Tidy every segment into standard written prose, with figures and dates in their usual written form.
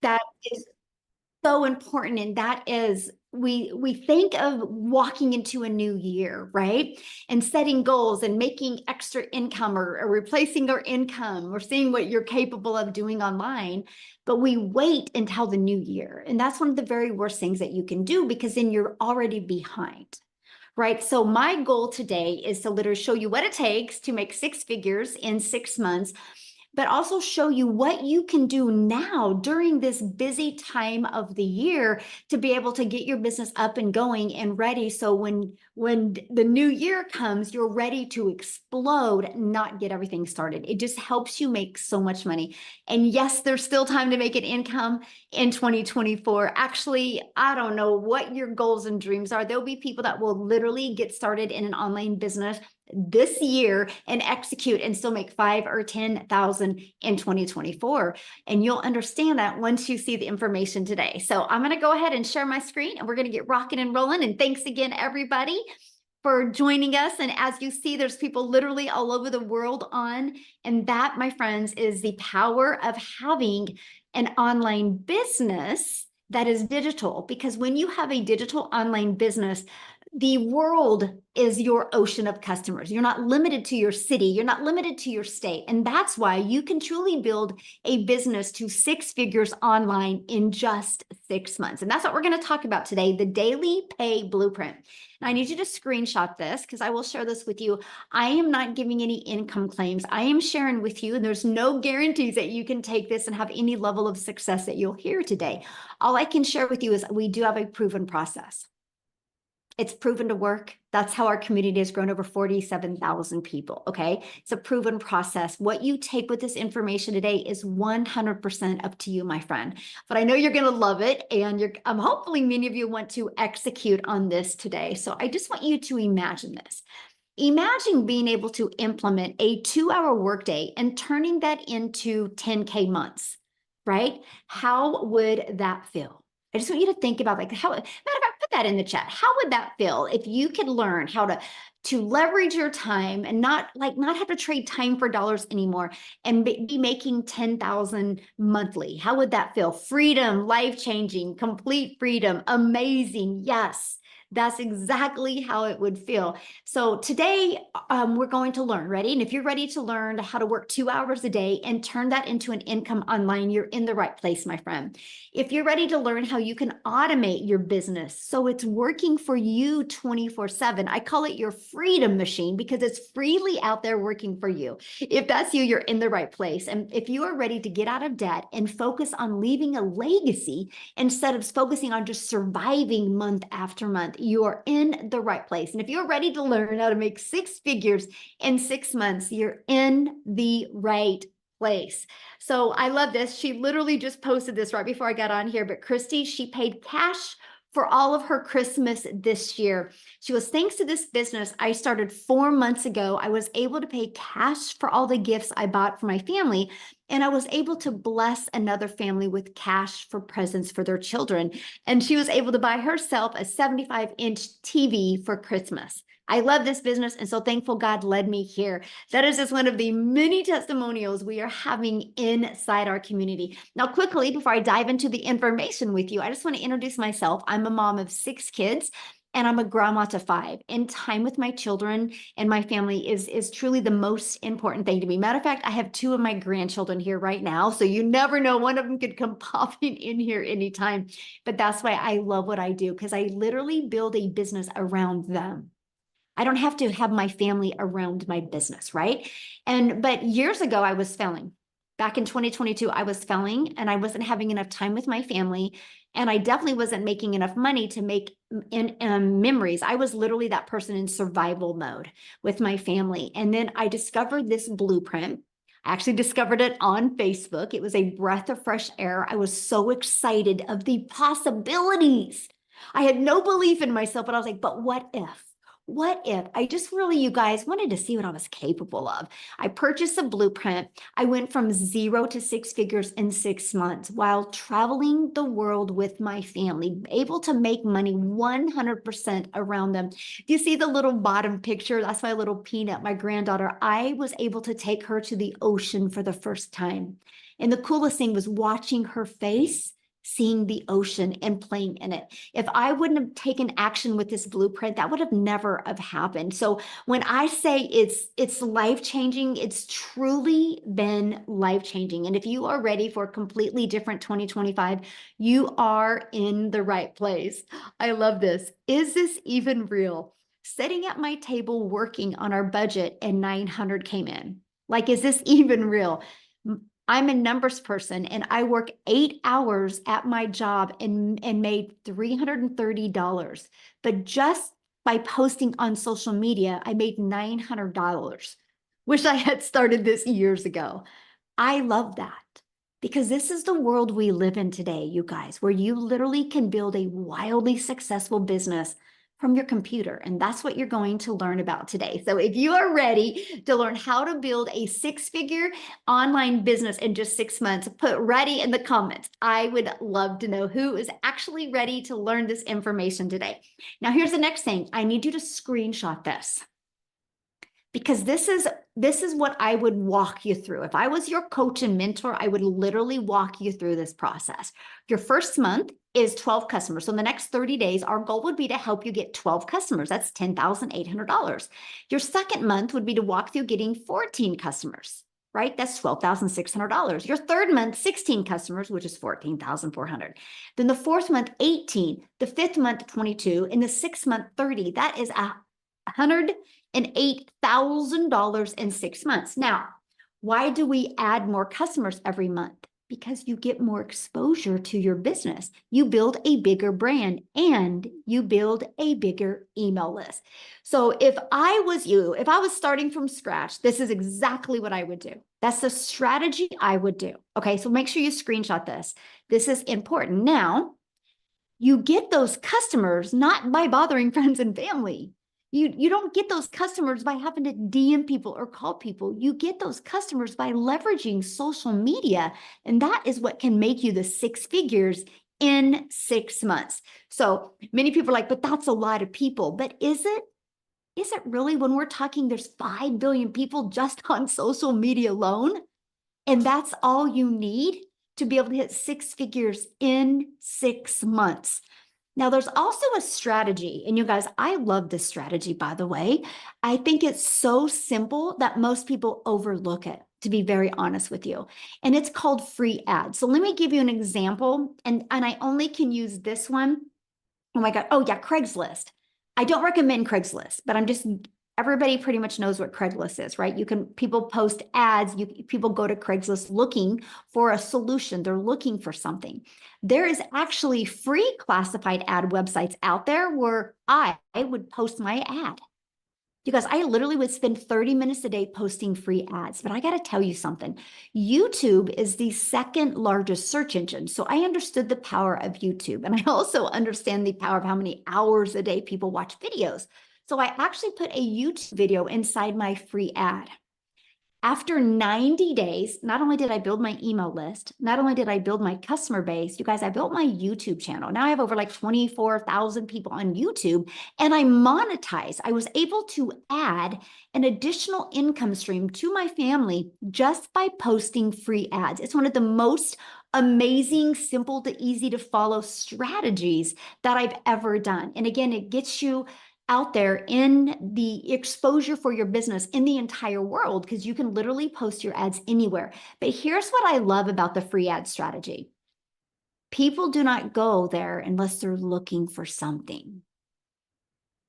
That is so important. And that is, we think of walking into a new year, right? And setting goals and making extra income, or replacing our income, or seeing what you're capable of doing online. But we wait until the new year. And that's one of the very worst things that you can do, because then you're already behind. Right. So my goal today is to literally show you what it takes to make six figures in 6 months, but also show you what you can do now during this busy time of the year to be able to get your business up and going and ready. So when the new year comes, you're ready to explode, not get everything started. It just helps you make so much money. And yes, there's still time to make an income in 2024. Actually, I don't know what your goals and dreams are. There'll be people that will literally get started in an online business this year and execute and still make 5 or 10,000 in 2024. And you'll understand that once you see the information today. So I'm going to go ahead and share my screen, and we're going to get rocking and rolling. And thanks again, everybody, for joining us. And as you see, there's people literally all over the world on. And that, my friends, is the power of having an online business that is digital. Because when you have a digital online business, the world is your ocean of customers. You're not limited to your city. You're not limited to your state. And that's why you can truly build a business to six figures online in just 6 months. And that's what we're going to talk about today, the daily pay blueprint. And I need you to screenshot this, because I will share this with you. I am not giving any income claims. I am sharing with you, and there's no guarantees that you can take this and have any level of success that you'll hear today. All I can share with you is we do have a proven process. It's proven to work. That's how our community has grown over 47,000 people, okay? It's a proven process. What you take with this information today is 100% up to you, my friend. But I know you're going to love it, and hopefully many of you want to execute on this today. So I just want you to imagine this. Imagine being able to implement a 2-hour workday and turning that into 10K months, right? How would that feel? I just want you to think about, like, how, matter of fact, put that in the chat. How would that feel if you could learn how to leverage your time and not have to trade time for dollars anymore, and be making 10,000 monthly? How would that feel? Freedom, life-changing, complete freedom, amazing. Yes. That's exactly how it would feel. So today we're going to learn, ready? And if you're ready to learn how to work 2 hours a day and turn that into an income online, you're in the right place, my friend. If you're ready to learn how you can automate your business so it's working for you 24/7, I call it your freedom machine, because it's freely out there working for you. If that's you, you're in the right place. And if you are ready to get out of debt and focus on leaving a legacy instead of focusing on just surviving month after month, you're in the right place. And if you're ready to learn how to make six figures in 6 months, you're in the right place. So I love this. She literally just posted this right before I got on here, but Christy, she paid cash for all of her Christmas this year. She goes, thanks to this business I started 4 months ago, I was able to pay cash for all the gifts I bought for my family. And I was able to bless another family with cash for presents for their children. And she was able to buy herself a 75-inch TV for Christmas. I love this business, and so thankful God led me here. That is just one of the many testimonials we are having inside our community. Now, quickly, before I dive into the information with you, I just want to introduce myself. I'm a mom of 6 kids, and I'm a grandma to 5. And time with my children and my family is truly the most important thing to me. Matter of fact, I have 2 of my grandchildren here right now, so you never know. One of them could come popping in here anytime. But that's why I love what I do, because I literally build a business around them. I don't have to have my family around my business, right? But years ago, I was failing. Back in 2022, I was failing, and I wasn't having enough time with my family. And I definitely wasn't making enough money to make memories. I was literally that person in survival mode with my family. And then I discovered this blueprint. I actually discovered it on Facebook. It was a breath of fresh air. I was so excited of the possibilities. I had no belief in myself, but I was like, but what if? what if I just really, you guys, wanted to see what I was capable of? I purchased a blueprint. I went from 0 to 6 figures in 6 months while traveling the world with my family, able to make money 100% around them. Do you see the little bottom picture? That's my little Peanut, my granddaughter. I was able to take her to the ocean for the first time. And the coolest thing was watching her face, seeing the ocean and playing in it. If I wouldn't have taken action with this blueprint, that would have never have happened. So when I say it's life-changing, it's truly been life-changing. And if you are ready for a completely different 2025, you are in the right place. I love this. Is this even real? Sitting at my table working on our budget and 900 came in. Like, is this even real? I'm a numbers person and I work 8 hours at my job and made $330. But just by posting on social media, I made $900. Wish I had started this years ago. I love that because this is the world we live in today, you guys, where you literally can build a wildly successful business from your computer. And that's what you're going to learn about today. So if you are ready to learn how to build a 6-figure online business in just 6 months, put ready in the comments. I would love to know who is actually ready to learn this information today. Now, here's the next thing. I need you to screenshot this, because this is what I would walk you through. If I was your coach and mentor, I would literally walk you through this process. Your first month is 12 customers. So in the next 30 days, our goal would be to help you get 12 customers. That's $10,800. Your second month would be to walk through getting 14 customers, right? That's $12,600. Your third month, 16 customers, which is $14,400. Then the fourth month, 18. The fifth month, 22. And the sixth month, 30. That is $108,000 in 6 months. Now, why do we add more customers every month? Because you get more exposure to your business. You build a bigger brand and you build a bigger email list. So if I was you, if I was starting from scratch, this is exactly what I would do. That's the strategy I would do. Okay, so make sure you screenshot this. This is important. Now, you get those customers not by bothering friends and family. You don't get those customers by having to DM people or call people. You get those customers by leveraging social media. And that is what can make you the 6 figures in 6 months. So many people are like, but that's a lot of people. But is it? Is it really? When we're talking, there's 5 billion people just on social media alone. And that's all you need to be able to hit 6 figures in 6 months. Now, there's also a strategy, and you guys, I love this strategy, by the way. I think it's so simple that most people overlook it, to be very honest with you. And it's called free ads. So let me give you an example, and I only can use this one. Oh my God. Oh yeah, Craigslist. I don't recommend Craigslist, but everybody pretty much knows what Craigslist is, right? People post ads, people go to Craigslist looking for a solution. They're looking for something. There is actually free classified ad websites out there where I would post my ad. You guys, I literally would spend 30 minutes a day posting free ads, but I got to tell you something. YouTube is the second largest search engine. So I understood the power of YouTube. And I also understand the power of how many hours a day people watch videos. So I actually put a YouTube video inside my free ad. After 90 days, not only did I build my email list, not only did I build my customer base, you guys, I built my YouTube channel. Now I have over like 24,000 people on YouTube and I monetize. I was able to add an additional income stream to my family just by posting free ads. It's one of the most amazing, simple to easy to follow strategies that I've ever done. And again, it gets you out there in the exposure for your business in the entire world, because you can literally post your ads anywhere. But here's what I love about the free ad strategy. People do not go there unless they're looking for something.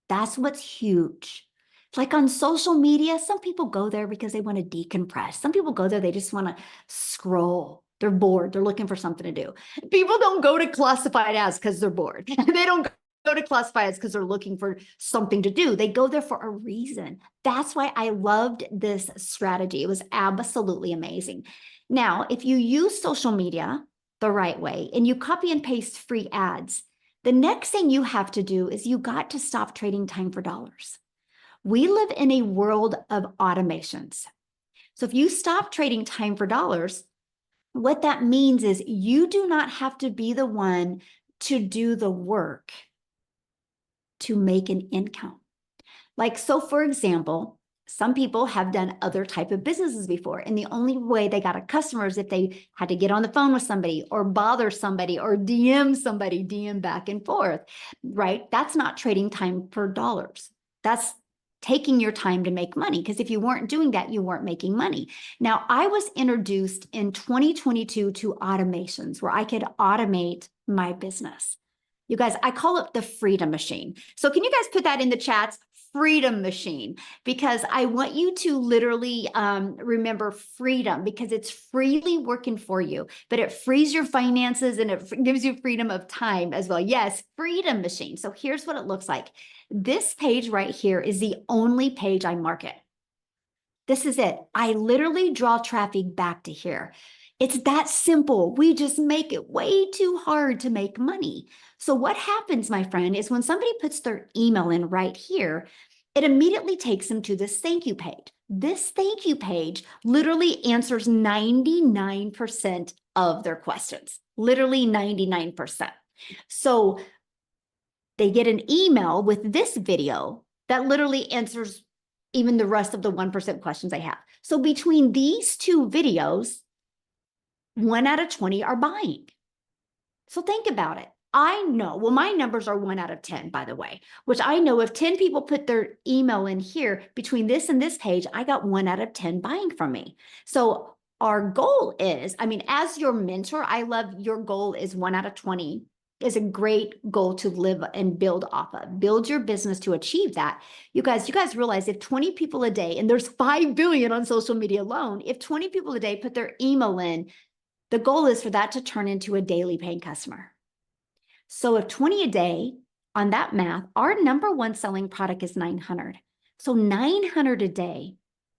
That's what's huge. Like on social media, some people go there because they want to decompress. Some people go there, they just want to scroll. They're bored. They're looking for something to do. People don't go to classified ads because they're bored. They don't go to classifieds because they're looking for something to do. They go there for a reason. That's why I loved this strategy. It was absolutely amazing. Now, if you use social media the right way and you copy and paste free ads, the next thing you have to do is you got to stop trading time for dollars. We live in a world of automations. So if you stop trading time for dollars, what that means is you do not have to be the one to do the work to make an income. Like, so for example, some people have done other type of businesses before, and the only way they got a customer is if they had to get on the phone with somebody or bother somebody or DM somebody, DM back and forth, right? That's not trading time for dollars. That's taking your time to make money, because if you weren't doing that, you weren't making money. Now, I was introduced in 2022 to automations where I could automate my business. You guys, I call it the freedom machine. So can you guys put that in the chats? Freedom machine, because I want you to literally remember freedom, because it's freely working for you, but it frees your finances and it gives you freedom of time as well. Yes, freedom machine. So here's what it looks like. This page right here is the only page I market. This is it. I literally draw traffic back to here. It's that simple. We just make it way too hard to make money. So what happens, my friend, is when somebody puts their email in right here, it immediately takes them to this thank you page. This thank you page literally answers 99% of their questions, literally 99%. So they get an email with this video that literally answers even the rest of the 1% questions I have. So between these two videos, 1 out of 20 are buying. So think about it. I know, well, my numbers are 1 out of 10, by the way, which I know if 10 people put their email in here between this and this page, I got 1 out of 10 buying from me. So our goal is, I mean, as your mentor, I love your goal is 1 out of 20 is a great goal to live and build off of. Build your business to achieve that. You guys realize if 20 people a day, and there's 5 billion on social media alone, if 20 people a day put their email in, the goal is for that to turn into a daily paying customer. So if 20 a day on that math, our number one selling product is 900. So 900 a day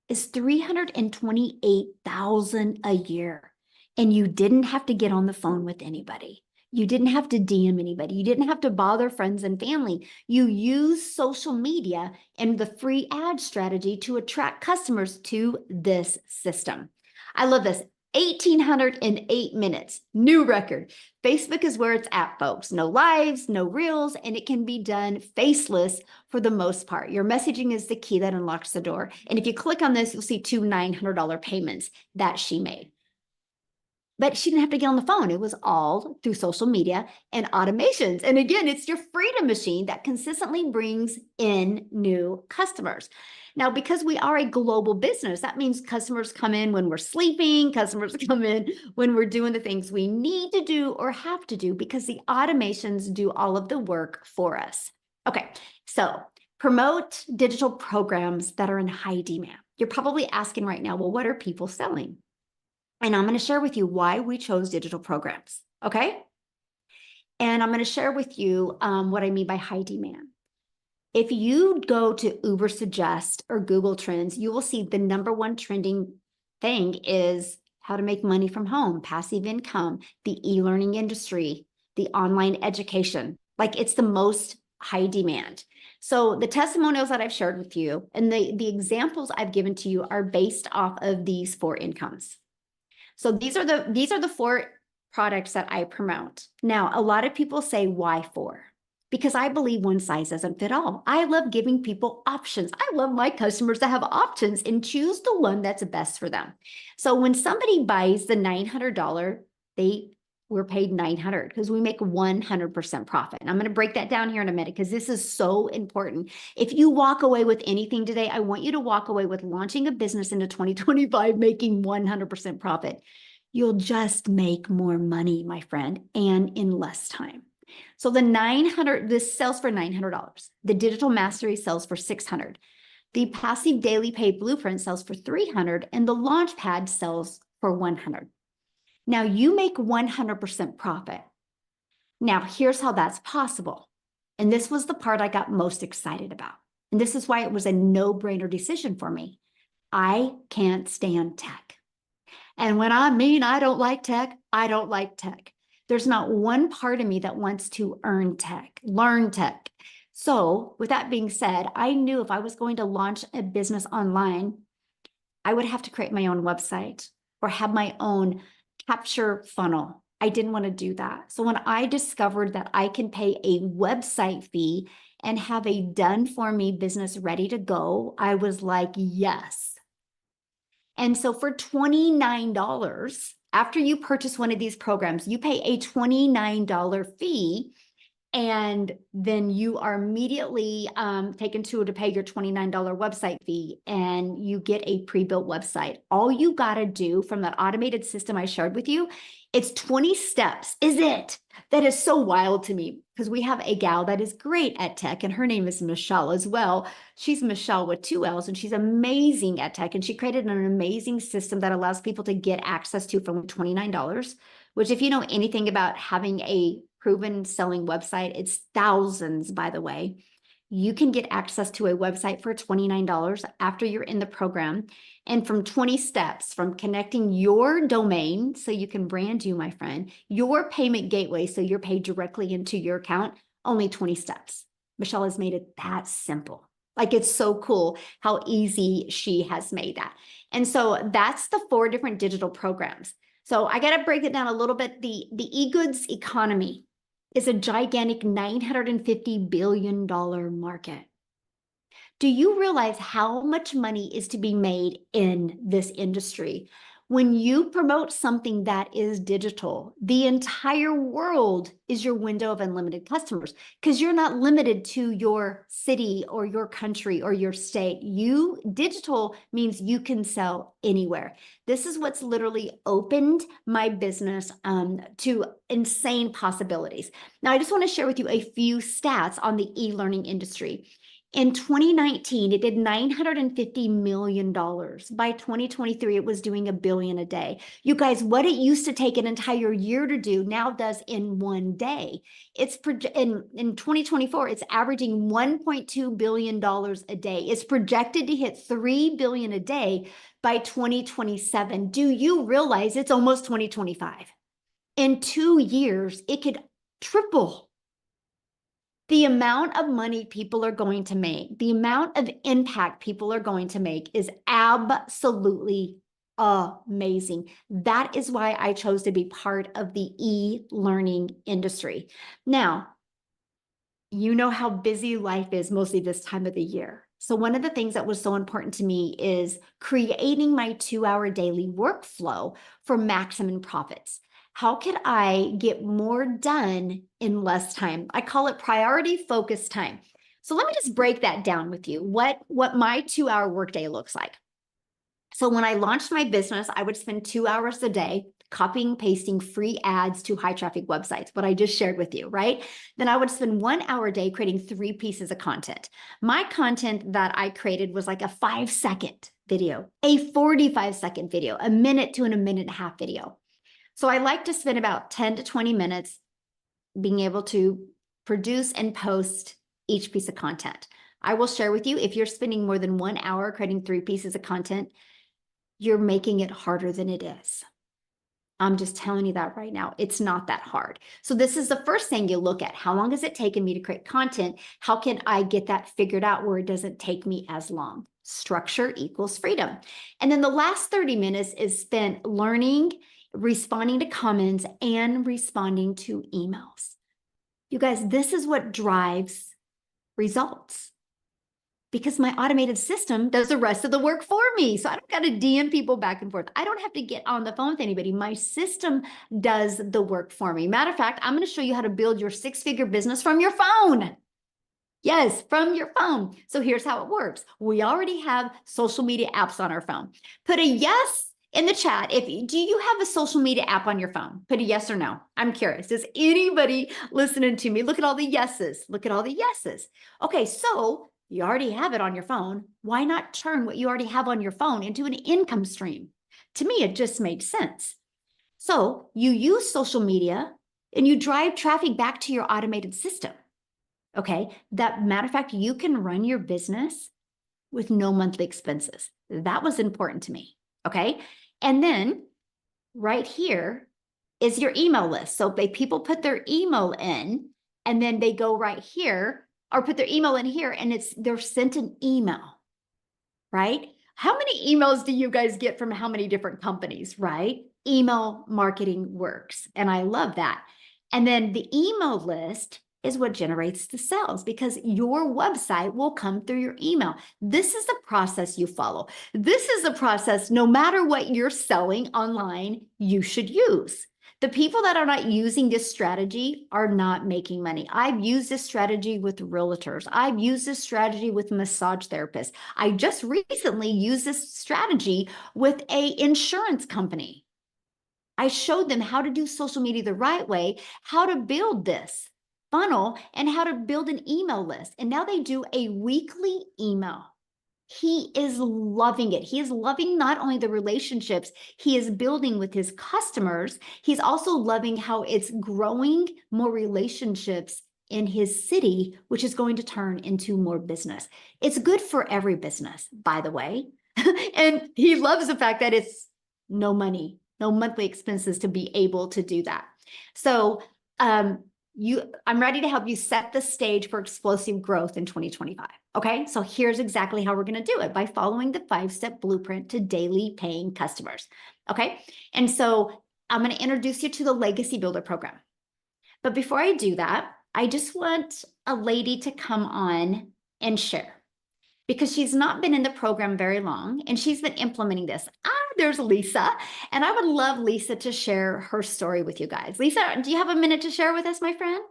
is 328,000 a year. And you didn't have to get on the phone with anybody. You didn't have to DM anybody. You didn't have to bother friends and family. You use social media and the free ad strategy to attract customers to this system. I love this. 1,808 minutes, new record. Facebook is where it's at, folks. No lives, no reels, and it can be done faceless for the most part. Your messaging is the key that unlocks the door. And if you click on this, you'll see 2 $900 payments that she made. But she didn't have to get on the phone. It was all through social media and automations. And again, it's your freedom machine that consistently brings in new customers. Now, because we are a global business, that means customers come in when we're sleeping, customers come in when we're doing the things we need to do or have to do, because the automations do all of the work for us. Okay, so promote digital programs that are in high demand. You're probably asking right now, well, what are people selling? And I'm going to share with you why we chose digital programs, okay? And I'm going to share with you what I mean by high demand. If you go to Uber Suggest or Google Trends, you will see the number one trending thing is how to make money from home, passive income, the e-learning industry, the online education. Like, it's the most high demand. So the testimonials that I've shared with you and the examples I've given to you are based off of these 4 incomes. So these are the 4 products that I promote. Now, a lot of people say, why 4? Because I believe one size doesn't fit all. I love giving people options. I love my customers to have options and choose the one that's best for them. So when somebody buys the $900, we're paid $900 because we make 100% profit. And I'm going to break that down here in a minute because this is so important. If you walk away with anything today, I want you to walk away with launching a business into 2025, making 100% profit. You'll just make more money, my friend, and in less time. So this sells for $900. The digital mastery sells for $600. The passive daily pay blueprint sells for $300, and the launch pad sells for $100. Now you make 100% profit. Now here's how that's possible. And this was the part I got most excited about. And this is why it was a no-brainer decision for me. I can't stand tech. And when I mean I don't like tech, I don't like tech. There's not one part of me that wants to earn tech, learn tech, So with that being said, I knew if I was going to launch a business online, I would have to create my own website or have my own capture funnel. I didn't want to do that. So when I discovered that I can pay a website fee and have a done for me business ready to go, I was like, yes. And so for $29, after you purchase one of these programs, you pay a $29 fee, and then you are immediately taken to pay your $29 website fee, and you get a pre-built website. All you got to do from that automated system I shared with you, it's 20 steps, is it? That is so wild to me, because we have a gal that is great at tech, and her name is Michelle as well. She's Michelle with 2 L's, and she's amazing at tech, and she created an amazing system that allows people to get access to for $29, which, if you know anything about having a proven selling website, it's thousands, by the way. You can get access to a website for $29 after you're in the program. And from 20 steps, from connecting your domain so you can brand you, my friend, your payment gateway so you're paid directly into your account, only 20 steps. Michelle has made it that simple. Like, it's so cool how easy she has made that. And so that's the 4 different digital programs. So I got to break it down a little bit. The e-goods economy is a gigantic $950 billion market. Do you realize how much money is to be made in this industry? When you promote something that is digital, the entire world is your window of unlimited customers, because you're not limited to your city or your country or your state. Digital means you can sell anywhere. This is what's literally opened my business to insane possibilities. Now, I just want to share with you a few stats on the e-learning industry. In 2019, it did $950 million. By 2023, it was doing $1 billion a day. You guys, what it used to take an entire year to do now does in one day. It's in 2024, it's averaging $1.2 billion a day. It's projected to hit $3 billion a day by 2027. Do you realize it's almost 2025? In 2 years, it could triple. The amount of money people are going to make, the amount of impact people are going to make is absolutely amazing. That is why I chose to be part of the e-learning industry. Now, you know how busy life is mostly this time of the year. So one of the things that was so important to me is creating my 2-hour daily workflow for maximum profits. How could I get more done in less time? I call it priority focus time. So let me just break that down with you, what my 2-hour workday looks like. So when I launched my business, I would spend 2 hours a day copying, pasting free ads to high traffic websites, what I just shared with you, right? Then I would spend 1 hour a day creating 3 pieces of content. My content that I created was like a 5-second video, a 45-second video, a minute to a minute and a half video. So I like to spend about 10 to 20 minutes being able to produce and post each piece of content. I will share with you, if you're spending more than 1 hour creating 3 pieces of content, you're making it harder than it is. I'm just telling you that right now. It's not that hard. So this is the first thing you look at. How long has it taken me to create content? How can I get that figured out where it doesn't take me as long? Structure equals freedom. And then the last 30 minutes is spent learning, responding to comments, and responding to emails. You guys, this is what drives results, because my automated system does the rest of the work for me. So I don't got to DM people back and forth. I don't have to get on the phone with anybody. My system does the work for me. Matter of fact, I'm going to show you how to build your 6-figure business from your phone. Yes, from your phone. So here's how it works. We already have social media apps on our phone. Put a yes in the chat. Do you have a social media app on your phone? Put a yes or no. I'm curious. Does anybody listening to me? Look at all the yeses. Look at all the yeses. Okay, so you already have it on your phone. Why not turn what you already have on your phone into an income stream? To me, it just made sense. So you use social media and you drive traffic back to your automated system. Okay, matter of fact, you can run your business with no monthly expenses. That was important to me. Okay, and then right here is your email list. So people put their email in, and then they go right here. or put their email in here, and they're sent an email, right? How many emails do you guys get from how many different companies, right? Email marketing works. And I love that. And then the email list is what generates the sales, because your website will come through your email. This is the process you follow. This is the process, no matter what you're selling online, you should use. The people that are not using this strategy are not making money. I've used this strategy with realtors. I've used this strategy with massage therapists. I just recently used this strategy with an insurance company. I showed them how to do social media the right way, how to build this funnel, and how to build an email list. And now they do a weekly email. He is loving it. He is loving not only the relationships he is building with his customers, he's also loving how it's growing more relationships in his city, which is going to turn into more business. It's good for every business, by the way. And he loves the fact that it's no money, no monthly expenses to be able to do that. So I'm ready to help you set the stage for explosive growth in 2025. Okay, so here's exactly how we're going to do it, by following the 5-step blueprint to daily paying customers. Okay, and so I'm going to introduce you to the Legacy Builder program. But before I do that, I just want a lady to come on and share, because she's not been in the program very long and she's been implementing this. There's Lisa, and I would love Lisa to share her story with you guys. Lisa, do you have a minute to share with us, my friend?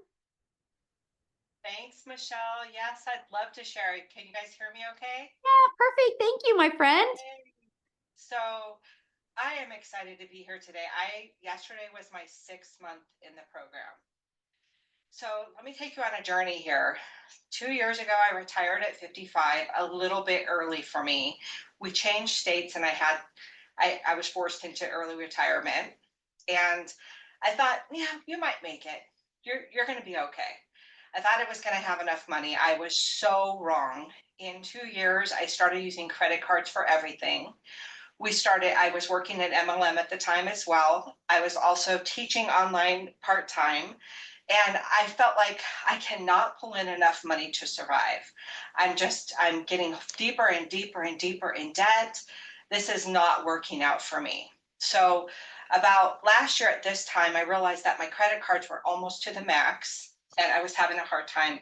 Thanks, Michelle. Yes, I'd love to share it. Can you guys hear me okay? Yeah, perfect. Thank you, my friend. Yay. So I am excited to be here today. Yesterday was my 6th month in the program. So let me take you on a journey here. 2 years ago, I retired at 55, a little bit early for me. We changed states and I was forced into early retirement. And I thought, yeah, you might make it. You're going to be okay. I thought I was going to have enough money. I was so wrong. In 2 years, I started using credit cards for everything. I was working at MLM at the time as well. I was also teaching online part-time. And I felt like I cannot pull in enough money to survive. I'm getting deeper and deeper and deeper in debt. This is not working out for me. So about last year at this time, I realized that my credit cards were almost to the max and I was having a hard time.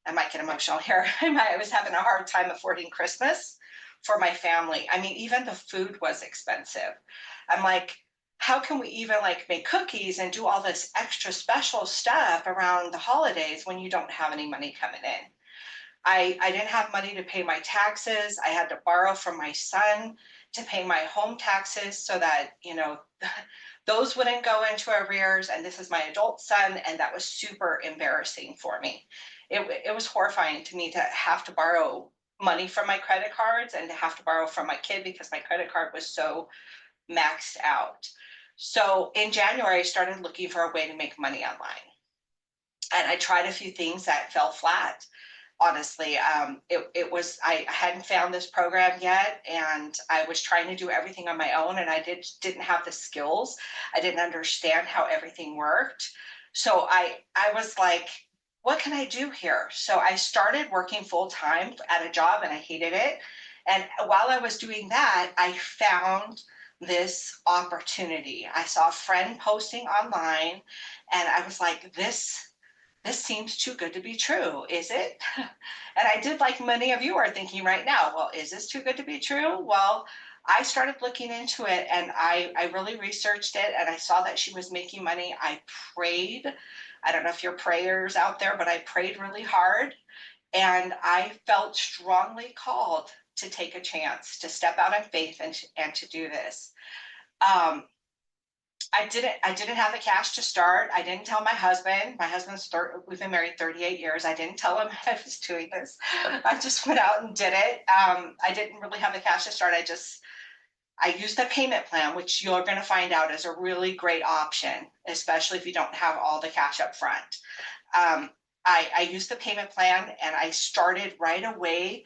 I might get emotional here. I was having a hard time affording Christmas for my family. I mean, even the food was expensive. I'm like, how can we even like make cookies and do all this extra special stuff around the holidays when you don't have any money coming in? I didn't have money to pay my taxes. I had to borrow from my son to pay my home taxes so that, those wouldn't go into arrears. And this is my adult son. And that was super embarrassing for me. It was horrifying to me to have to borrow money from my credit cards and to have to borrow from my kid because my credit card was so maxed out. So in January, I started looking for a way to make money online. And I tried a few things that fell flat. Honestly, I hadn't found this program yet, and I was trying to do everything on my own, and didn't have the skills. I didn't understand how everything worked. So I was like, what can I do here? So I started working full time at a job, and I hated it. And while I was doing that, I found this opportunity. I saw a friend posting online, and I was like, this seems too good to be true. Is it? And I did, like many of you are thinking right now, well, is this too good to be true? Well, I started looking into it and I really researched it and I saw that she was making money. I prayed. I don't know if you're prayers out there, but I prayed really hard and I felt strongly called to take a chance, to step out in faith and to do this. I didn't have the cash to start. I didn't tell my husband. We've been married 38 years. I didn't tell him I was doing this. I just went out and did it. I didn't really have the cash to start. I used the payment plan, which you're going to find out is a really great option, especially if you don't have all the cash up front. I used the payment plan and I started right away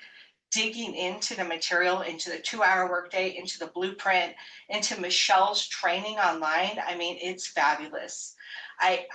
digging into the material, into the 2-hour workday, into the blueprint, into Michelle's training online. I mean, it's fabulous. I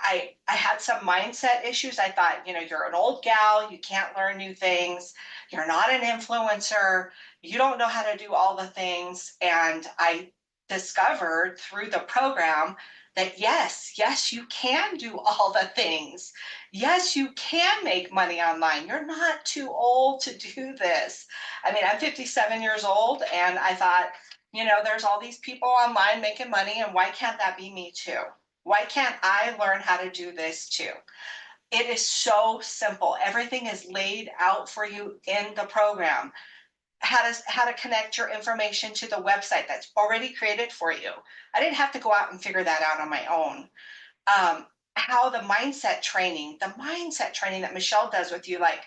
had some mindset issues. I thought, you're an old gal, you can't learn new things, you're not an influencer, you don't know how to do all the things. And I discovered through the program that yes, you can do all the things. Yes, you can make money online. You're not too old to do this. I mean, I'm 57 years old, and I thought, there's all these people online making money, and why can't that be me too? Why can't I learn how to do this too? It is so simple. Everything is laid out for you in the program. How to connect your information to the website that's already created for you. I didn't have to go out and figure that out on my own. How the mindset training that Michelle does with you, like,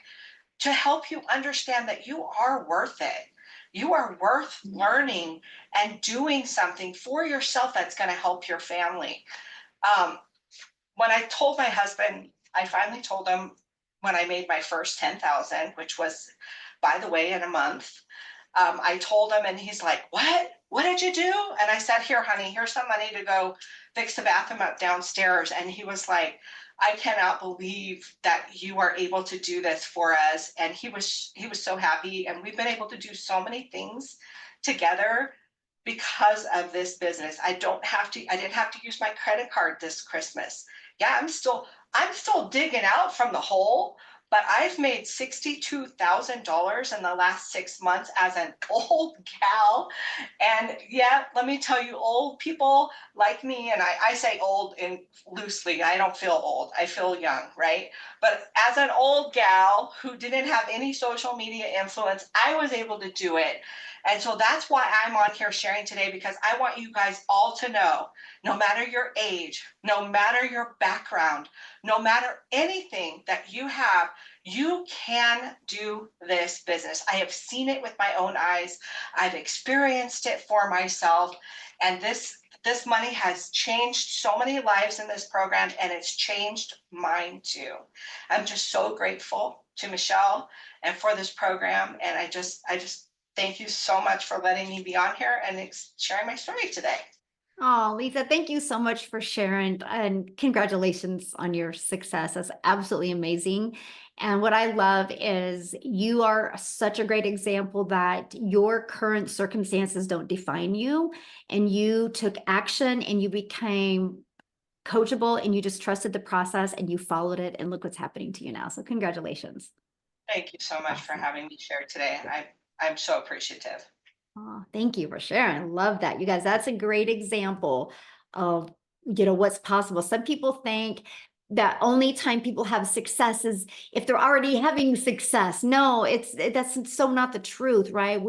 to help you understand that you are worth it. You are worth learning and doing something for yourself that's going to help your family. Um, when I told my husband, I finally told him when I made my first 10,000, which was, by the way, in a month. I told him, and he's like, "What? What did you do?" And I said, "Here, honey, here's some money to go fix the bathroom up downstairs." And he was like, "I cannot believe that you are able to do this for us." And he was so happy, and we've been able to do so many things together because of this business. I didn't have to use my credit card this Christmas. Yeah, I'm still digging out from the hole, but I've made $62,000 in the last 6 months as an old gal. And yeah, let me tell you, old people like me, and I say old in loosely, I don't feel old, I feel young, right? But as an old gal who didn't have any social media influence, I was able to do it. And so that's why I'm on here sharing today, because I want you guys all to know, no matter your age, no matter your background, no matter anything that you have, you can do this business. I have seen it with my own eyes. I've experienced it for myself. And this money has changed so many lives in this program, and it's changed mine too. I'm just so grateful to Michelle and for this program. And I just thank you so much for letting me be on here and sharing my story today. Oh, Lisa, thank you so much for sharing, and congratulations on your success. That's absolutely amazing. And what I love is you are such a great example that your current circumstances don't define you, and you took action and you became coachable and you just trusted the process and you followed it, and look what's happening to you now. So congratulations. Thank you so much for Awesome. having me share today. I'm so appreciative. Oh, thank you for sharing. Love that. You guys, that's a great example of, what's possible. Some people think that only time people have success is if they're already having success. No, that's so not the truth, right?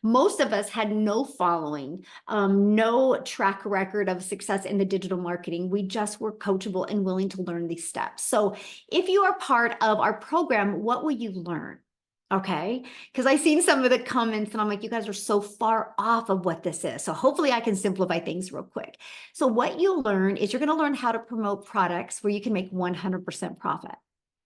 Most of us had no following, no track record of success in the digital marketing. We just were coachable and willing to learn these steps. So if you are part of our program, what will you learn? Okay, because I've seen some of the comments and I'm like, you guys are so far off of what this is. So hopefully I can simplify things real quick. So what you learn is you're going to learn how to promote products where you can make 100% profit.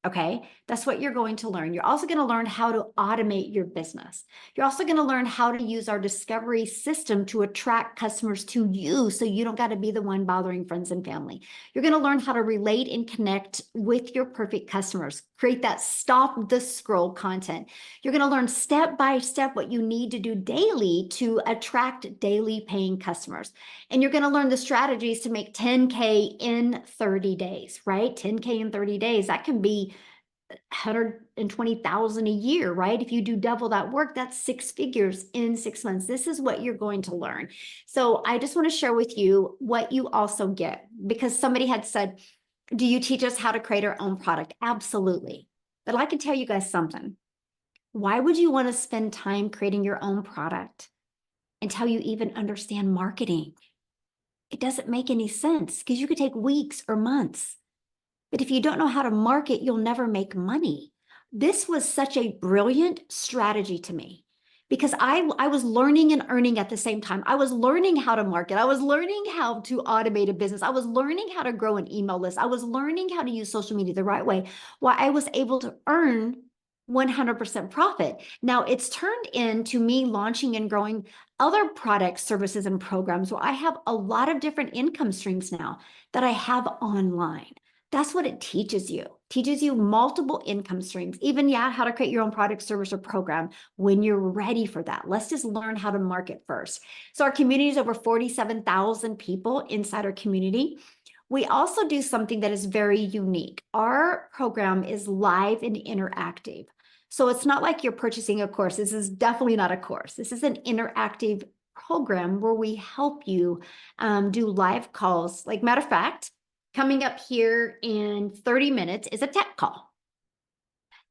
Okay, that's what you're going to learn. You're also going to learn how to automate your business. You're also going to learn how to use our discovery system to attract customers to you so you don't got to be the one bothering friends and family. You're going to learn how to relate and connect with your perfect customers, create that stop the scroll content. You're going to learn step by step what you need to do daily to attract daily paying customers. And you're going to learn the strategies to make 10K in 30 days, right? 10K in 30 days, that can be 120,000 a year, right? If you do double that work, that's 6 figures in 6 months. This is what you're going to learn. So I just want to share with you what you also get, because somebody had said, do you teach us how to create our own product? Absolutely. But I can tell you guys something. Why would you want to spend time creating your own product until you even understand marketing? It doesn't make any sense because you could take weeks or months. But if you don't know how to market, you'll never make money. This was such a brilliant strategy to me because I was learning and earning at the same time. I was learning how to market. I was learning how to automate a business. I was learning how to grow an email list. I was learning how to use social media the right way while I was able to earn 100% profit. Now it's turned into me launching and growing other products, services, and programs where I have a lot of different income streams now that I have online. That's what it teaches you. Teaches you multiple income streams, even how to create your own product, service, or program when you're ready for that. Let's just learn how to market first. So our community is over 47,000 people inside our community. We also do something that is very unique. Our program is live and interactive. So it's not like you're purchasing a course. This is definitely not a course. This is an interactive program where we help you do live calls. Like, matter of fact, coming up here in 30 minutes is a tech call.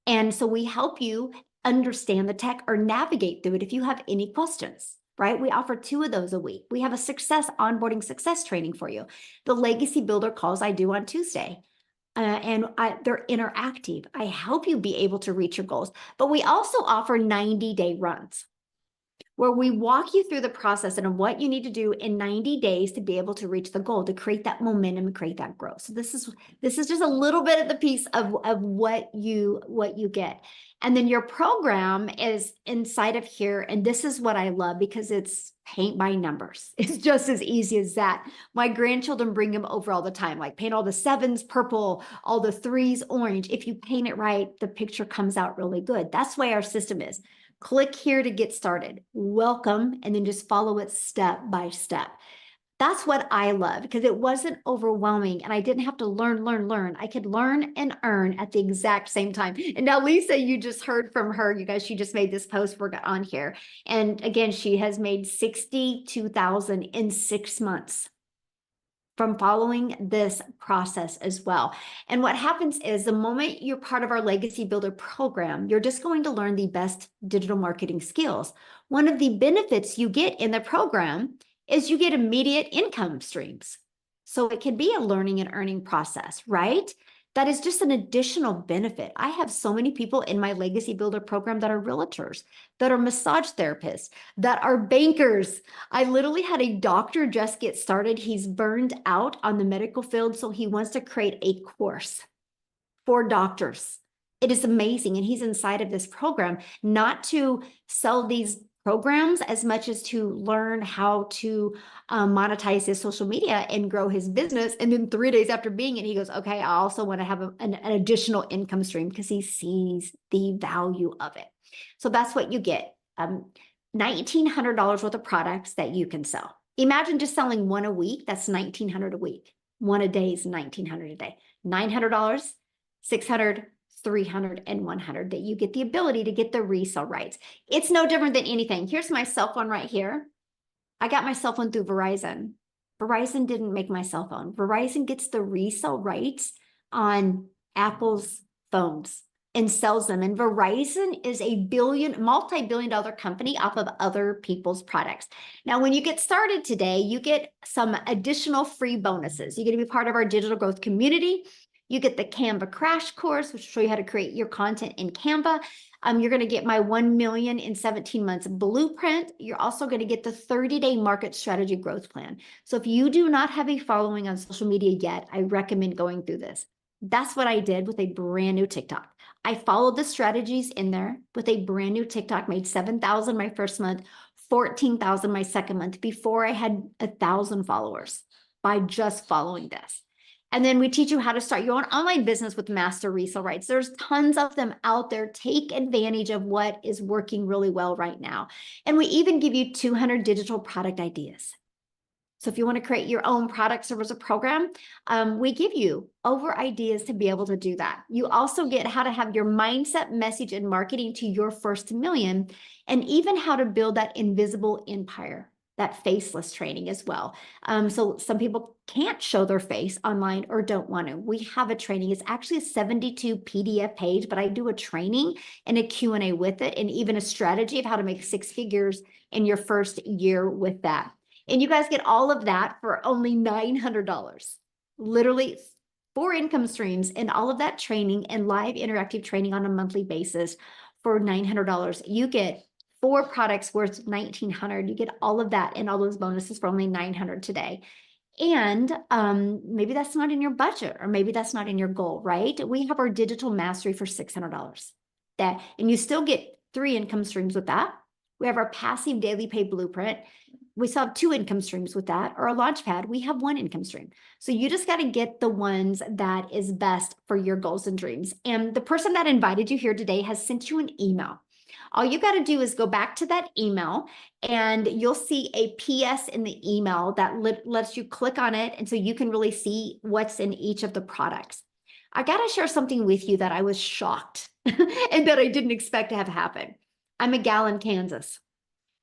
And so we help you understand the tech or navigate through it if you have any questions, right? We offer 2 of those a week. We have a onboarding success training for you. The legacy builder calls I do on Tuesday. They're interactive. I help you be able to reach your goals, but we also offer 90-day runs where we walk you through the process and what you need to do in 90 days to be able to reach the goal, to create that momentum and create that growth. So this is just a little bit of the piece of what you get. And then your program is inside of here. And this is what I love because it's paint by numbers. It's just as easy as that. My grandchildren bring them over all the time, like paint all the 7s purple, all the 3s orange. If you paint it right, the picture comes out really good. That's why our system is. Click here to get started. Welcome, and then just follow it step by step. That's what I love because it wasn't overwhelming and I didn't have to learn. I could learn and earn at the exact same time. And now Lisa, you just heard from her, you guys, she just made this post we're on here. And again, she has made $62,000 in 6 months from following this process as well. And what happens is the moment you're part of our Legacy Builder program, you're just going to learn the best digital marketing skills. One of the benefits you get in the program is you get immediate income streams. So it can be a learning and earning process, right? That is just an additional benefit. I have so many people in my Legacy Builder program that are realtors, that are massage therapists, that are bankers. I literally had a doctor just get started. He's burned out on the medical field, so he wants to create a course for doctors. It is amazing. And he's inside of this program, not to sell these programs as much as to learn how to monetize his social media and grow his business. And then 3 days after being it, he goes, okay, I also want to have an additional income stream because he sees the value of it. So that's what you get. $1,900 worth of products that you can sell. Imagine just selling 1 a week. That's $1,900 a week. 1 a day is $1,900 a day. $900, $600, $300, and $100 that you get the ability to get the resale rights. It's no different than anything. Here's my cell phone right here. I got my cell phone through Verizon. Verizon didn't make my cell phone. Verizon gets the resale rights on Apple's phones and sells them. And Verizon is a multi-billion-dollar company off of other people's products. Now, when you get started today, you get some additional free bonuses. You get to be part of our digital growth community. You get the Canva crash course, which will show you how to create your content in Canva. You're going to get my 1 million in 17 months blueprint. You're also going to get the 30-day market strategy growth plan. So if you do not have a following on social media yet, I recommend going through this. That's what I did with a brand new TikTok. I followed the strategies in there with a brand new TikTok, made 7,000 my first month, 14,000 my second month before I had 1,000 followers by just following this. And then we teach you how to start your own online business with master resale rights. There's tons of them out there. Take advantage of what is working really well right now. And we even give you 200 digital product ideas. So if you want to create your own product, service, or program, we give you over ideas to be able to do that. You also get how to have your mindset, message, and marketing to your first million, and even how to build that invisible empire. That faceless training as well. So some people can't show their face online or don't want to. We have a training. It's actually a 72 PDF page, but I do a training and a Q&A with it, and even a strategy of how to make 6 figures in your first year with that. And you guys get all of that for only $900. Literally 4 income streams and all of that training and live interactive training on a monthly basis for $900. You get 4 products worth $1,900. You get all of that and all those bonuses for only $900 today. And maybe that's not in your budget, or maybe that's not in your goal, right? We have our digital mastery for $600. that, and you still get 3 income streams with that. We have our passive daily pay blueprint. We still have 2 income streams with that, or a launch pad. We have 1 income stream. So you just got to get the ones that is best for your goals and dreams. And the person that invited you here today has sent you an email. All you got to do is go back to that email and you'll see a PS in the email that lets you click on it. And so you can really see what's in each of the products. I got to share something with you that I was shocked and that I didn't expect to have happen. I'm a gal in Kansas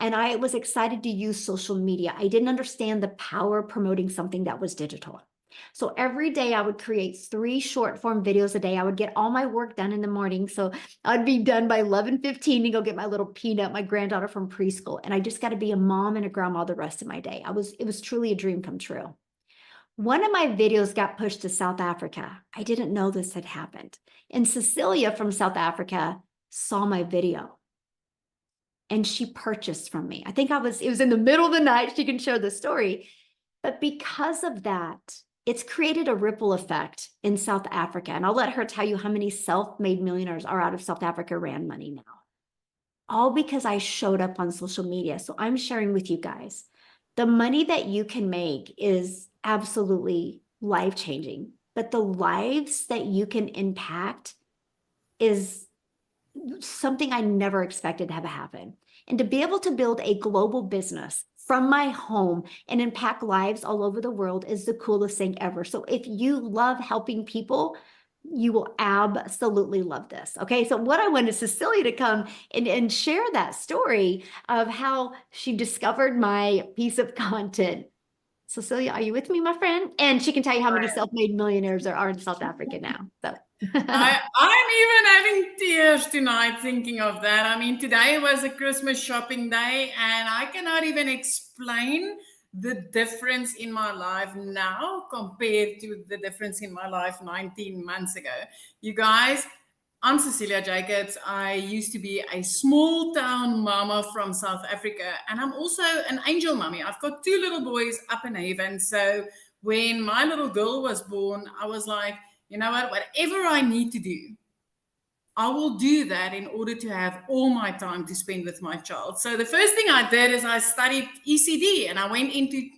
and I was excited to use social media. I didn't understand the power of promoting something that was digital. So every day I would create 3 short form videos a day. I would get all my work done in the morning. So I'd be done by 11:15 and go get my little Peanut, my granddaughter from preschool. And I just got to be a mom and a grandma the rest of my day. It was truly a dream come true. One of my videos got pushed to South Africa. I didn't know this had happened. And Cecilia from South Africa saw my video and she purchased from me. I think it was in the middle of the night. She can share the story. But because of that, it's created a ripple effect in South Africa. And I'll let her tell you how many self-made millionaires are out of South Africa ran money now. All because I showed up on social media. So I'm sharing with you guys, the money that you can make is absolutely life-changing. But the lives that you can impact is something I never expected to have happen. And to be able to build a global business from my home and impact lives all over the world is the coolest thing ever. So if you love helping people, you will absolutely love this. Okay, so what I wanted Cecilia to come and share that story of how she discovered my piece of content. Cecilia, are you with me, my friend? And she can tell you how many self-made millionaires there are in South Africa now. So I'm even having tears tonight thinking of that. I mean, today was a Christmas shopping day, and I cannot even explain the difference in my life now compared to the difference in my life 19 months ago. You guys, I'm Cecilia Jacobs. I used to be a small town mama from South Africa, and I'm also an angel mommy. I've got 2 little boys up in heaven. So when my little girl was born, I was like, you know what, whatever I need to do, I will do that in order to have all my time to spend with my child. So the first thing I did is I studied ECD and I went into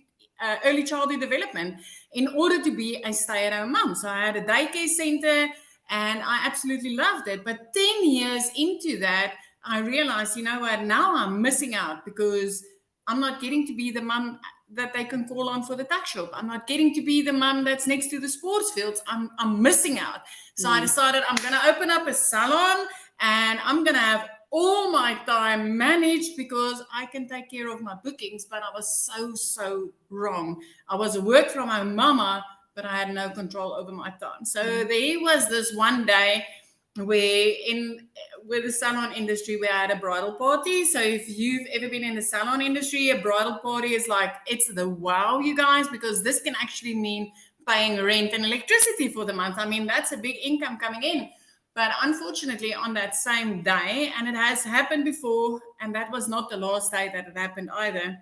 early childhood development in order to be a stay-at-home mom. So I had a daycare center and I absolutely loved it. But 10 years into that, I realized, you know what, now I'm missing out because I'm not getting to be the mom that they can call on for the tuck shop. I'm not getting to be the mom that's next to the sports fields. I'm missing out. So I decided I'm going to open up a salon and I'm going to have all my time managed because I can take care of my bookings. But I was so wrong. I was a work from home mama, but I had no control over my time. So there was this one day where with the salon industry, we had a bridal party. So if you've ever been in the salon industry, a bridal party is like, it's the wow, you guys, because this can actually mean paying rent and electricity for the month. I mean, that's a big income coming in. But unfortunately, on that same day, and it has happened before, and that was not the last day that it happened either.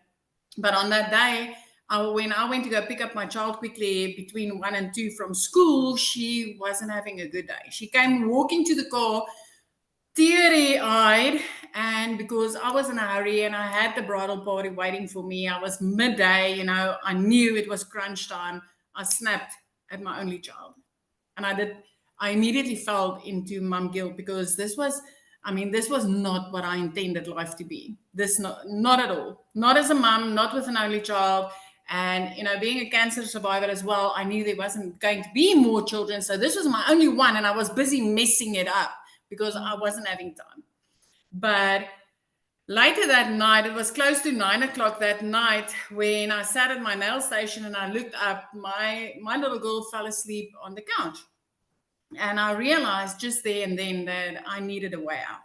But on that day, when I went to go pick up my child quickly between 1 and 2 from school, she wasn't having a good day. She came walking to the car, teary-eyed, and because I was in a hurry and I had the bridal party waiting for me, I was midday, you know, I knew it was crunch time. I snapped at my only child. And I immediately fell into mum guilt because this was not what I intended life to be. Not at all. Not as a mum, not with an only child. And, you know, being a cancer survivor as well, I knew there wasn't going to be more children. So this was my only one. And I was busy messing it up because I wasn't having time. But later that night, it was close to 9 o'clock that night when I sat at my nail station and I looked up, my little girl fell asleep on the couch. And I realized just there and then that I needed a way out.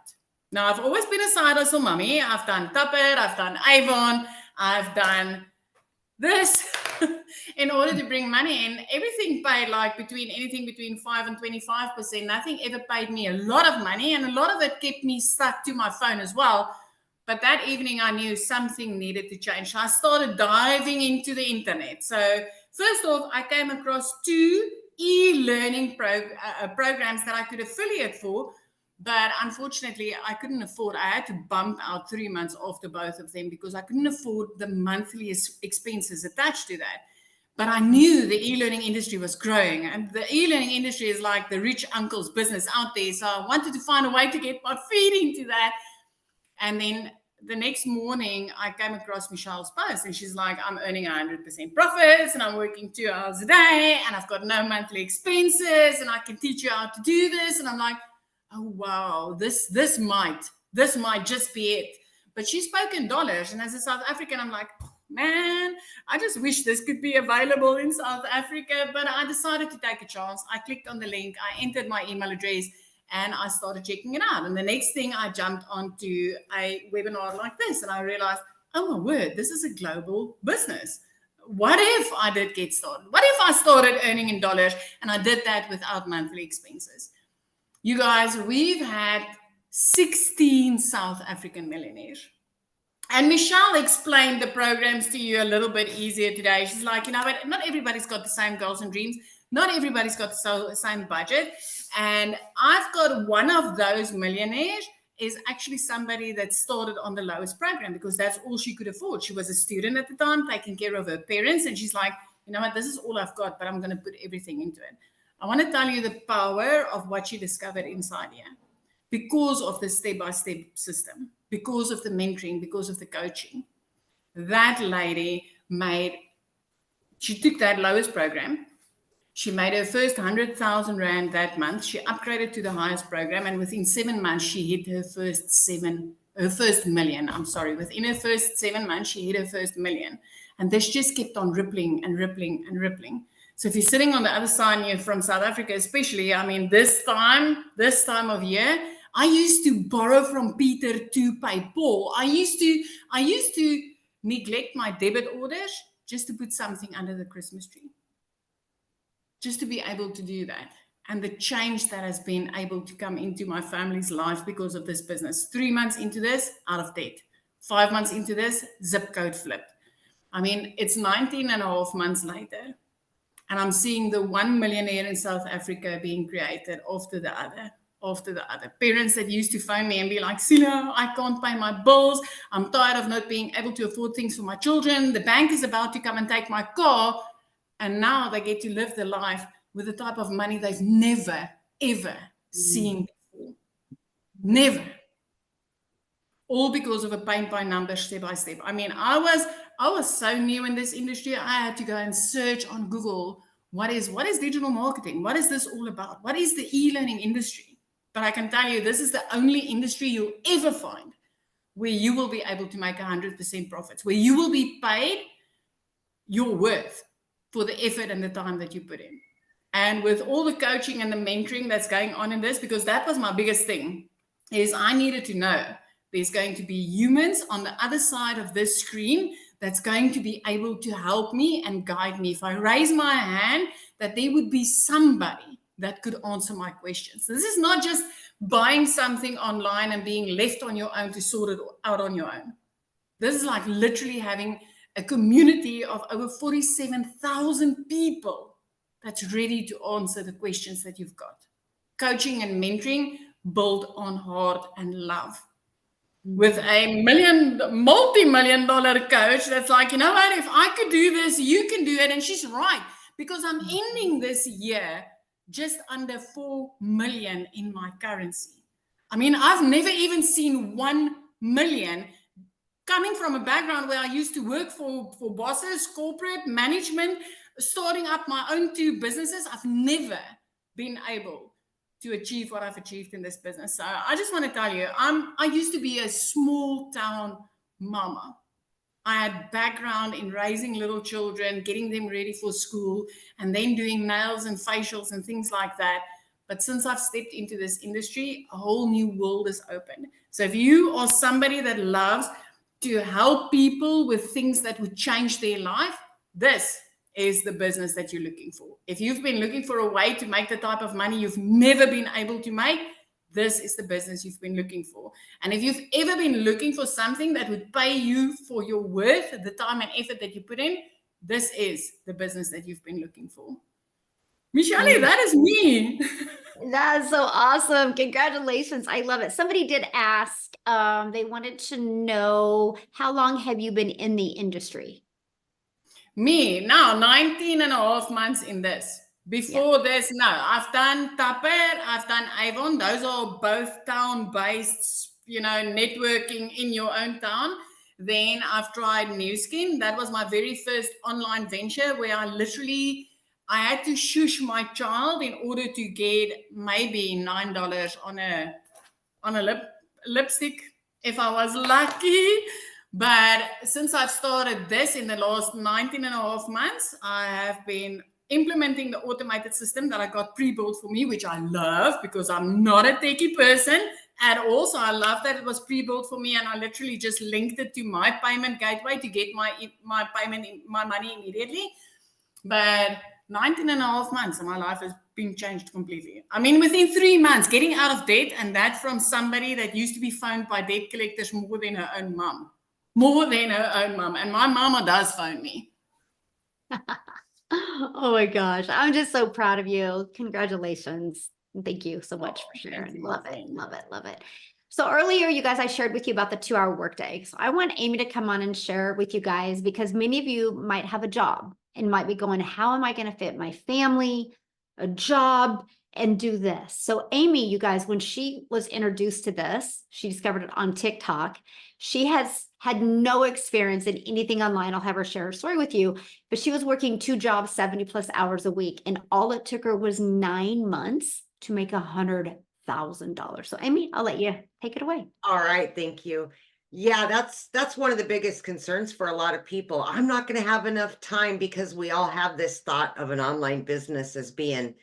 Now, I've always been a side hustle mommy. I've done Tuppet, I've done Avon, I've done this in order to bring money in. Everything paid like anything between 5 and 25%. Nothing ever paid me a lot of money, and a lot of it kept me stuck to my phone as well. But that evening I knew something needed to change. So I started diving into the internet. So first off, I came across 2 e-learning programs that I could affiliate for. But unfortunately, I couldn't afford. I had to bump out 3 months after both of them because I couldn't afford the monthly expenses attached to that. But I knew the e-learning industry was growing, and the e-learning industry is like the rich uncle's business out there. So I wanted to find a way to get my feet into that. And then the next morning, I came across Michelle's post, and she's like, I'm earning 100% profits, and I'm working 2 hours a day, and I've got no monthly expenses, and I can teach you how to do this. And I'm like, oh wow, this might just be it. But she spoke in dollars, and as a South African, I'm like, man, I just wish this could be available in South Africa. But I decided to take a chance. I clicked on the link, I entered my email address, and I started checking it out. And the next thing, I jumped onto a webinar like this, and I realized, oh my word, this is a global business. What if I did get started? What if I started earning in dollars and I did that without monthly expenses? You guys, we've had 16 South African millionaires. And Michelle explained the programs to you a little bit easier today. She's like, but not everybody's got the same goals and dreams. Not everybody's got the same budget. And I've got one of those millionaires is actually somebody that started on the lowest program because that's all she could afford. She was a student at the time, taking care of her parents. And she's like, this is all I've got, but I'm going to put everything into it. I want to tell you the power of what she discovered inside here because of the step-by-step system, because of the mentoring, because of the coaching. That lady she took that lowest program. She made her first 100,000 Rand that month. She upgraded to the highest program, and within 7 months, she hit her first million. Within her first 7 months, she hit her first million. And this just kept on rippling and rippling and rippling. So if you're sitting on the other side and you're from South Africa, especially, this time of year, I used to borrow from Peter to pay Paul. I used to neglect my debit orders just to put something under the Christmas tree. Just to be able to do that. And the change that has been able to come into my family's life because of this business. 3 months into this, out of debt. 5 months into this, zip code flipped. It's 19 and a half months later. And I'm seeing the one millionaire in South Africa being created after the other. Parents that used to phone me and be like, Sila, I can't pay my bills. I'm tired of not being able to afford things for my children. The bank is about to come and take my car. And now they get to live their life with the type of money they've never, ever seen before. Never. All because of a paint by number, step by step. I was so new in this industry. I had to go and search on Google. What is digital marketing? What is this all about? What is the e-learning industry? But I can tell you, this is the only industry you'll ever find where you will be able to make 100% profits, where you will be paid your worth for the effort and the time that you put in. And with all the coaching and the mentoring that's going on in this, because that was my biggest thing, is I needed to know there's going to be humans on the other side of this screen that's going to be able to help me and guide me. If I raise my hand, that there would be somebody that could answer my questions. This is not just buying something online and being left on your own to sort it out on your own. This is like literally having a community of over 47,000 people that's ready to answer the questions that you've got. Coaching and mentoring built on heart and love. With a multi-million dollar coach that's like, if I could do this, you can do it. And she's right, because I'm ending this year just under 4 million in my currency. I've never even seen 1 million coming from a background where I used to work for bosses, corporate management, starting up my own 2 businesses. I've never been able to achieve what I've achieved in this business. So I just want to tell you, I used to be a small town mama. I had background in raising little children, getting them ready for school, and then doing nails and facials and things like that. But since I've stepped into this industry, a whole new world is open. So if you are somebody that loves to help people with things that would change their life, this is the business that you're looking for. If you've been looking for a way to make the type of money you've never been able to make, this is the business you've been looking for. And if you've ever been looking for something that would pay you for your worth, the time and effort that you put in, this is the business that you've been looking for. Michelle, that is me. That's so awesome. Congratulations. I love it. Somebody did ask, they wanted to know how long have you been in the industry? Me, now 19 and a half months in this. Before this, no, I've done Tupper, I've done Avon. Those are both town-based, networking in your own town. Then I've tried New Skin. That was my very first online venture where I had to shush my child in order to get maybe $9 on a lipstick if I was lucky. But since I've started this in the last 19 and a half months, I have been implementing the automated system that I got pre-built for me, which I love because I'm not a techie person at all. So I love that it was pre-built for me, and I literally just linked it to my payment gateway to get my payment, my money immediately. But 19 and a half months and my life has been changed completely. I mean, within 3 months, getting out of debt, and that from somebody that used to be phoned by debt collectors more than her own mom. More than her own mom. And my mama does phone me. Oh my gosh. I'm just so proud of you. Congratulations. Thank you so much for sharing. Love it. Love it. Love it. So earlier, you guys, I shared with you about the 2-hour workday. So I want Amy to come on and share with you guys, because many of you might have a job and might be going, how am I going to fit my family, a job, and do this? So Amy, you guys, when she was introduced to this, she discovered it on TikTok. She has had no experience in anything online. I'll have her share her story with you, but she was working 2 jobs, 70+ hours a week. And all it took her was 9 months to make $100,000. So Amy, I'll let you take it away. All right, thank you. Yeah, that's one of the biggest concerns for a lot of people. I'm not going to have enough time, because we all have this thought of an online business as being,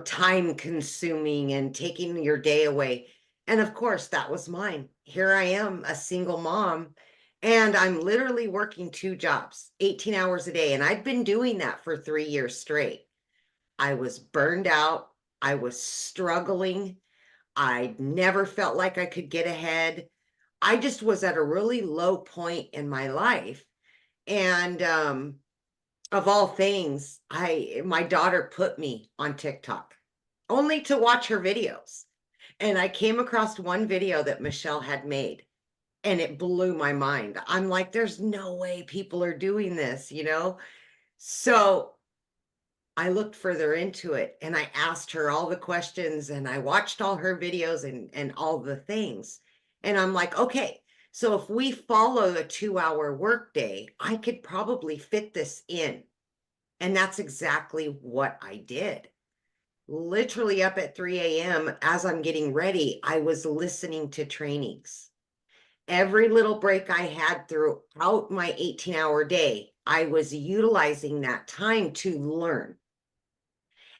time consuming and taking your day away. And of course, that was mine. Here I am, a single mom, and I'm literally working 2 jobs, 18 hours a day. And I'd been doing that for 3 years straight. I was burned out. I was struggling. I never felt like I could get ahead. I just was at a really low point in my life. And of all things, my daughter put me on TikTok only to watch her videos. And I came across one video that Michelle had made, and it blew my mind. I'm like, there's no way people are doing this, So I looked further into it, and I asked her all the questions, and I watched all her videos and all the things. And I'm like, okay, so if we follow a 2-hour workday, I could probably fit this in. And that's exactly what I did. Literally up at 3 a.m. as I'm getting ready, I was listening to trainings. Every little break I had throughout my 18-hour day, I was utilizing that time to learn.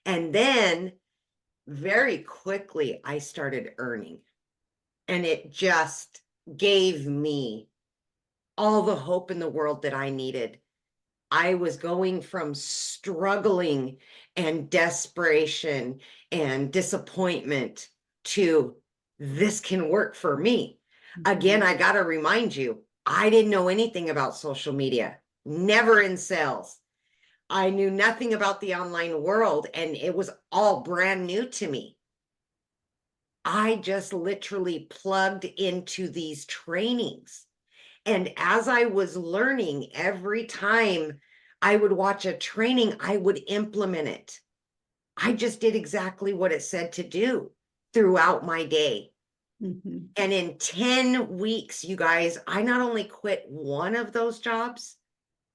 And then very quickly, I started earning. And it just gave me all the hope in the world that I needed. I was going from struggling and desperation and disappointment to, this can work for me. Again, I got to remind you, I didn't know anything about social media, never in sales. I knew nothing about the online world, and it was all brand new to me. I just literally plugged into these trainings. And as I was learning, every time I would watch a training, I would implement it. I just did exactly what it said to do throughout my day. And in 10 weeks, you guys, I not only quit one of those jobs,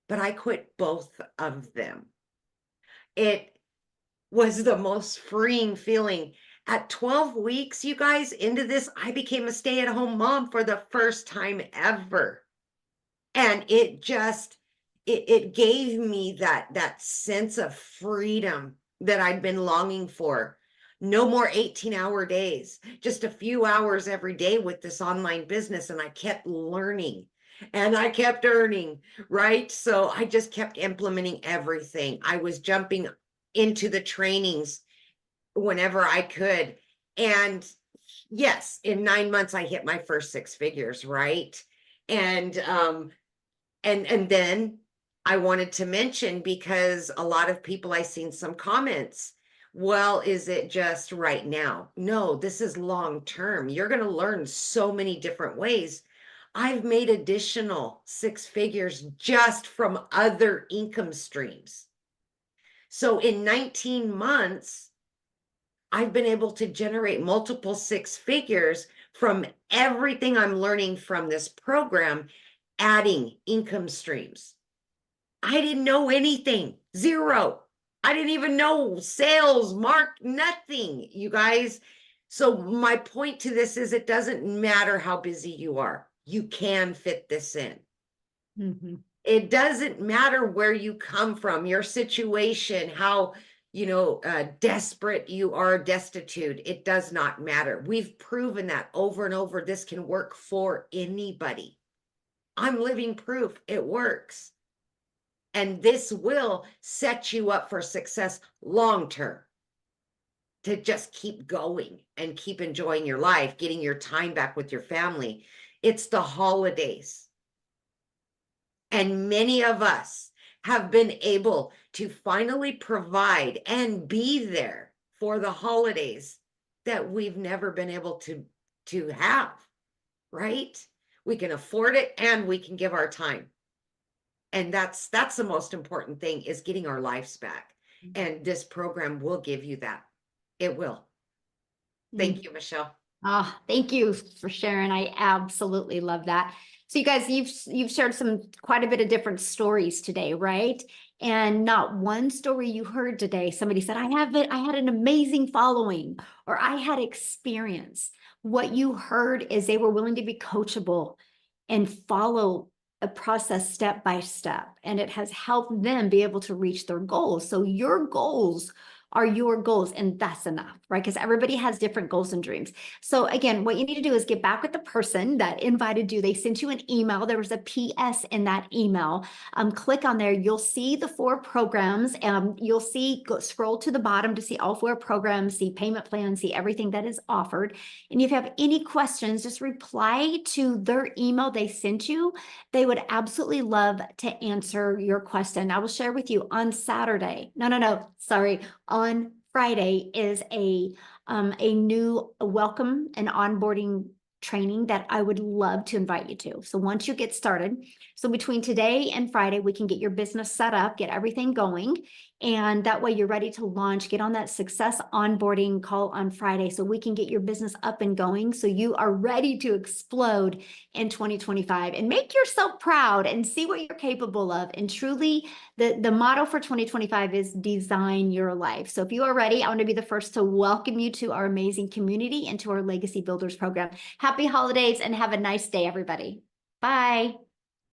but I quit both of them. It was the most freeing feeling. At 12 weeks, you guys, into this, I became a stay-at-home mom for the first time ever. And it just, it gave me that sense of freedom that I'd been longing for. No more 18-hour days, just a few hours every day with this online business. And I kept learning and I kept earning, right? So I just kept implementing everything. I was jumping into the trainings whenever I could. And yes, in 9 months, I hit my first 6 figures, right? And then I wanted to mention, because a lot of people, I seen some comments, well, is it just right now? No, this is long term. You're going to learn so many different ways. I've made additional 6 figures just from other income streams. So in 19 months, I've been able to generate multiple 6 figures from everything I'm learning from this program, adding income streams. I didn't know anything, zero. I didn't even know sales, nothing, you guys. So my point to this is it doesn't matter how busy you are. You can fit this in. Mhm. It doesn't matter where you come from, your situation, how, desperate you are, destitute. It does not matter. We've proven that over and over. This can work for anybody. I'm living proof it works. And this will set you up for success long term, to just keep going and keep enjoying your life, getting your time back with your family. It's the holidays. And many of us have been able to finally provide and be there for the holidays that we've never been able to have, right? We can afford it and we can give our time. And that's the most important thing, is getting our lives back. And this program will give you that. It will. Thank you, Michelle. Oh, thank you for sharing. I absolutely love that. So you guys, you've shared quite a bit of different stories today, right? And not one story you heard today, somebody said, I had an amazing following, or I had experience. What you heard is they were willing to be coachable and follow a process step by step, and it has helped them be able to reach their goals. So your goals are your goals, and that's enough, right? Because everybody has different goals and dreams. So again, what you need to do is get back with the person that invited you. They sent you an email. There was a PS in that email. Click on there. You'll see the 4 programs. You'll see, scroll to the bottom to see all 4 programs, see payment plans, see everything that is offered. And if you have any questions, just reply to their email they sent you. They would absolutely love to answer your question. I will share with you on Saturday. Sorry. On Friday is a new welcome and onboarding training that I would love to invite you to. So once you get started, so between today and Friday, we can get your business set up, get everything going. And that way you're ready to launch, get on that success onboarding call on Friday so we can get your business up and going. So you are ready to explode in 2025 and make yourself proud and see what you're capable of. And truly the motto for 2025 is design your life. So if you are ready, I want to be the first to welcome you to our amazing community and to our Legacy Builders program. Happy holidays and have a nice day, everybody. Bye.